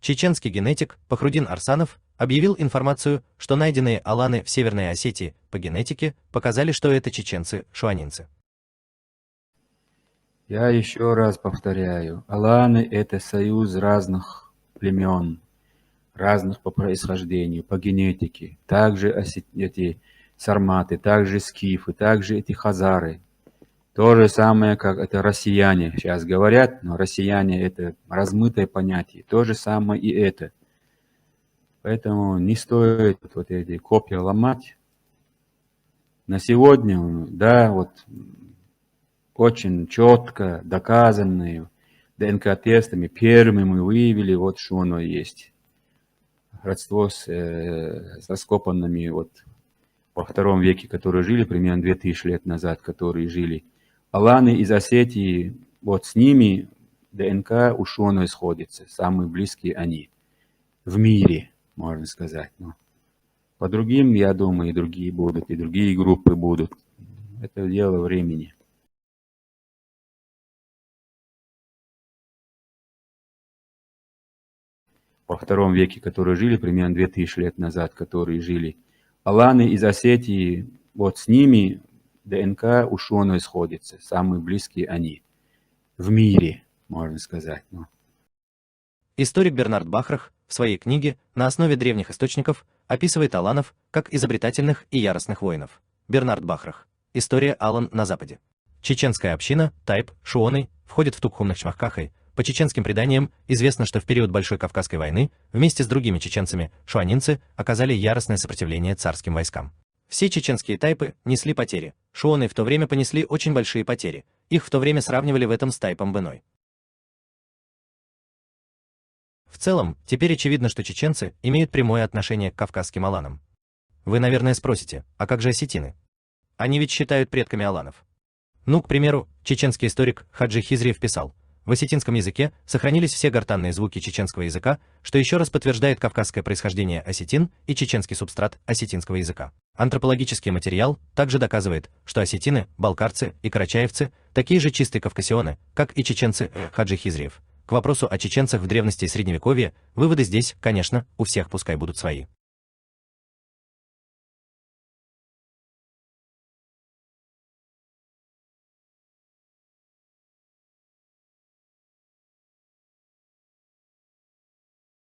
чеченский генетик Пахрудин Арсанов объявил информацию, что найденные аланы в Северной Осетии по генетике показали, что это чеченцы-шуанинцы. Я еще раз повторяю, аланы – это союз разных племен, разных по происхождению, по генетике. Также эти сарматы, также скифы, также эти хазары. То же самое, как это россияне сейчас говорят, но россияне – это размытое понятие. То же самое и это. Поэтому не стоит вот эти копья ломать. На сегодня, да, вот очень четко доказанные ДНК-тестами первыми мы выявили, вот что оно есть. Родство с раскопанными вот во II веке, которые жили, примерно 2000 лет назад, которые жили. Аланы из Осетии, вот с ними ДНК ученые сходится, самые близкие они в мире, можно сказать. Но по другим, я думаю, и другие будут, и другие группы будут. Это дело времени. Во II веке, которые жили, примерно 2000 лет назад, которые жили. Аланы из Осетии, вот с ними ДНК ученые сходится, самые близкие они в мире, можно сказать. Но Историк Бернард Бахрах в своей книге «На основе древних источников» описывает аланов как изобретательных и яростных воинов. Бернард Бахрах. История алан на Западе. Чеченская община, тайп, шуоны, входит в Тукхумнахчмахкахай. По чеченским преданиям известно, что в период Большой Кавказской войны вместе с другими чеченцами шуанинцы оказали яростное сопротивление царским войскам. Все чеченские тайпы несли потери. Шуоны в то время понесли очень большие потери. Их в то время сравнивали в этом с тайпом Беной. В целом, теперь очевидно, что чеченцы имеют прямое отношение к кавказским аланам. Вы, наверное, спросите, а как же осетины? Они ведь считают предками аланов. Ну, к примеру, чеченский историк Хаджи Хизриев писал: в осетинском языке сохранились все гортанные звуки чеченского языка, что еще раз подтверждает кавказское происхождение осетин и чеченский субстрат осетинского языка. Антропологический материал также доказывает, что осетины, балкарцы и карачаевцы такие же чистые кавказионы, как и чеченцы. Хаджи Хизриев. К вопросу о чеченцах в древности и средневековье, выводы здесь, конечно, у всех пускай будут свои.